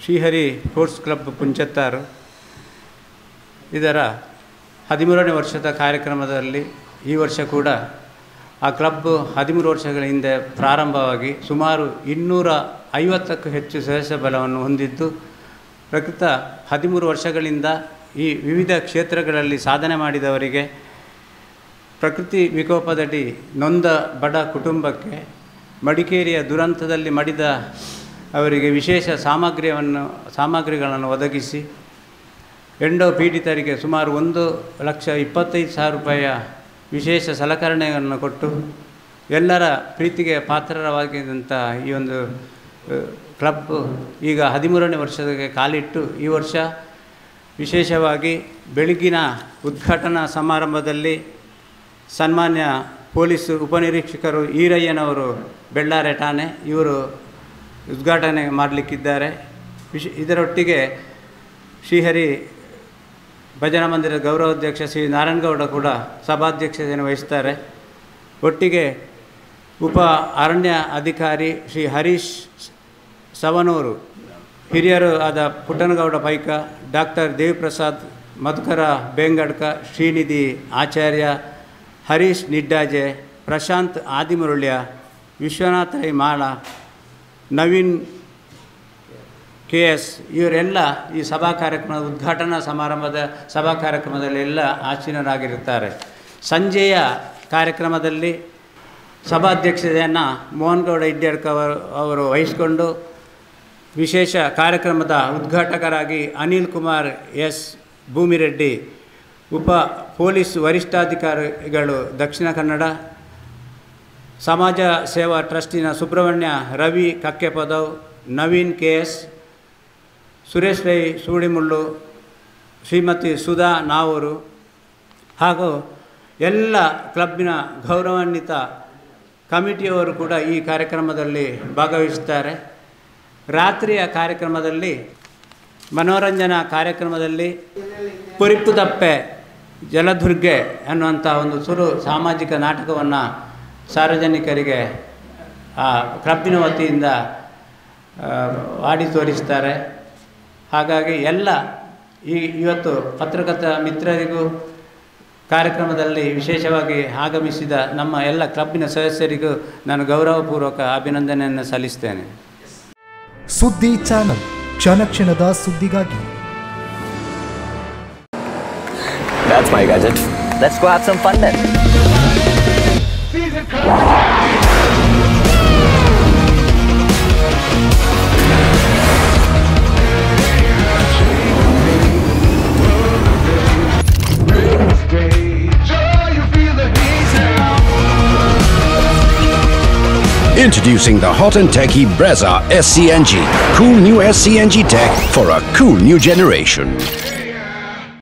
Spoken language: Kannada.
ಶ್ರೀಹರಿ ಸ್ಪೋರ್ಟ್ಸ್ ಕ್ಲಬ್ ಪುಂಚತ್ತಾರು ಇದರ 13ನೇ ವರ್ಷದ ಕಾರ್ಯಕ್ರಮದಲ್ಲಿ ಈ ವರ್ಷ ಕೂಡ ಆ ಕ್ಲಬ್ 13 ವರ್ಷಗಳ ಹಿಂದೆ ಪ್ರಾರಂಭವಾಗಿ ಸುಮಾರು 250ಕ್ಕೂ ಹೆಚ್ಚು ಸದಸ್ಯ ಬಲವನ್ನು ಹೊಂದಿದ್ದು ಪ್ರಕೃತ 13 ವರ್ಷಗಳಿಂದ ಈ ವಿವಿಧ ಕ್ಷೇತ್ರಗಳಲ್ಲಿ ಸಾಧನೆ ಮಾಡಿದವರಿಗೆ ಪ್ರಕೃತಿ ವಿಕೋಪದಡಿ ನೊಂದ ಬಡ ಕುಟುಂಬಕ್ಕೆ ಮಡಿಕೇರಿಯ ದುರಂತದಲ್ಲಿ ಮಡಿದ ಅವರಿಗೆ ವಿಶೇಷ ಸಾಮಗ್ರಿಗಳನ್ನು ಒದಗಿಸಿ ಎಂಡೋ ಪೀಡಿತರಿಗೆ ಸುಮಾರು 1,25,000 ರೂಪಾಯಿಯ ವಿಶೇಷ ಸಲಕರಣೆಯನ್ನು ಕೊಟ್ಟು ಎಲ್ಲರ ಪ್ರೀತಿಗೆ ಪಾತ್ರವಾಗಿದ್ದಂಥ ಈ ಒಂದು ಕ್ಲಬ್ ಈಗ 13ನೇ ವರ್ಷಕ್ಕೆ ಕಾಲಿಟ್ಟು ಈ ವರ್ಷ ವಿಶೇಷವಾಗಿ ಬೆಳಗಿನ ಉದ್ಘಾಟನಾ ಸಮಾರಂಭದಲ್ಲಿ ಸನ್ಮಾನ್ಯ ಪೊಲೀಸ್ ಉಪನಿರೀಕ್ಷಕರು ಈರಯ್ಯನವರು ಬೆಳ್ಳಾರೆ ಠಾಣೆ ಇವರು ಉದ್ಘಾಟನೆ ಮಾಡಲಿಕ್ಕಿದ್ದಾರೆ. ಇದರೊಟ್ಟಿಗೆ ಶ್ರೀಹರಿ ಭಜನಾ ಮಂದಿರದ ಗೌರವಾಧ್ಯಕ್ಷ ಶ್ರೀ ನಾರಾಯಣಗೌಡ ಕೂಡ ಸಭಾಧ್ಯಕ್ಷತೆಯನ್ನು ವಹಿಸ್ತಾರೆ. ಒಟ್ಟಿಗೆ ಉಪ ಅರಣ್ಯ ಅಧಿಕಾರಿ ಶ್ರೀ ಹರೀಶ್ ಸವನೂರು, ಹಿರಿಯರು ಆದ ಪುಟ್ಟನಗೌಡ ಪೈಕ, ಡಾಕ್ಟರ್ ದೇವಿಪ್ರಸಾದ್, ಮಧುಕರ ಬೇಂಗಡ್ಕ, ಶ್ರೀನಿಧಿ ಆಚಾರ್ಯ, ಹರೀಶ್ ನಿಡ್ಡಾಜೆ, ಪ್ರಶಾಂತ್ ಆದಿಮುರುಳ್ಯ, ವಿಶ್ವನಾಥ ಮಾಳ, ನವೀನ್ KS ಇವರೆಲ್ಲ ಈ ಸಭಾ ಕಾರ್ಯಕ್ರಮದ ಉದ್ಘಾಟನಾ ಸಮಾರಂಭದ ಸಭಾ ಕಾರ್ಯಕ್ರಮದಲ್ಲೆಲ್ಲ ಆಸೀನರಾಗಿರುತ್ತಾರೆ. ಸಂಜೆಯ ಕಾರ್ಯಕ್ರಮದಲ್ಲಿ ಸಭಾಧ್ಯಕ್ಷತೆಯನ್ನು ಮೋಹನ್ಗೌಡ ಇಡ್ಯಡ್ಕ ಅವರು ವಹಿಸಿಕೊಂಡು ವಿಶೇಷ ಕಾರ್ಯಕ್ರಮದ ಉದ್ಘಾಟಕರಾಗಿ ಅನಿಲ್ ಕುಮಾರ್ S ಭೂಮಿರೆಡ್ಡಿ, ಉಪ ಪೊಲೀಸ್ ವರಿಷ್ಠಾಧಿಕಾರಿಗಳು ದಕ್ಷಿಣ ಕನ್ನಡ, ಸಮಾಜ ಸೇವಾ ಟ್ರಸ್ಟಿನ ಸುಬ್ರಹ್ಮಣ್ಯ ರವಿ ಕಕ್ಕೆಪದವ್, ನವೀನ್ KS, ಸುರೇಶ್ ರೈ ಸೂಡಿಮುಳ್ಳು, ಶ್ರೀಮತಿ ಸುಧಾ ನಾವೂರು ಹಾಗೂ ಎಲ್ಲ ಕ್ಲಬ್ಬಿನ ಗೌರವಾನ್ವಿತ ಕಮಿಟಿಯವರು ಕೂಡ ಈ ಕಾರ್ಯಕ್ರಮದಲ್ಲಿ ಭಾಗವಹಿಸುತ್ತಾರೆ. ರಾತ್ರಿಯ ಕಾರ್ಯಕ್ರಮದಲ್ಲಿ ಮನೋರಂಜನಾ ಕಾರ್ಯಕ್ರಮದಲ್ಲಿ ಕುರಿಪುದಪ್ಪೆ ಜಲದುರ್ಗೆ ಅನ್ನುವಂಥ ಒಂದು ಸುರು ಸಾಮಾಜಿಕ ನಾಟಕವನ್ನು ಸಾರ್ವಜನಿಕರಿಗೆ ಕ್ಲಬ್ಬಿನ ವತಿಯಿಂದ ಆಡಿ ತೋರಿಸ್ತಾರೆ. ಹಾಗಾಗಿ ಎಲ್ಲ ಇವತ್ತು ಪತ್ರಕರ್ತ ಮಿತ್ರರಿಗೂ ಕಾರ್ಯಕ್ರಮದಲ್ಲಿ ವಿಶೇಷವಾಗಿ ಆಗಮಿಸಿದ ನಮ್ಮ ಎಲ್ಲ ಕ್ಲಬ್ಬಿನ ಸದಸ್ಯರಿಗೂ ನಾನು ಗೌರವಪೂರ್ವಕ ಅಭಿನಂದನೆಯನ್ನು ಸಲ್ಲಿಸ್ತೇನೆ. ಸುದ್ದಿ ಚಾನಲ್, ಕ್ಷಣ ಕ್ಷಣದ ಸುದ್ದಿಗಾಗಿ. That's my gadget. Let's go have some fun then. Introducing the hot and techy Brezza SCNG. Cool new SCNG tech for a cool new generation.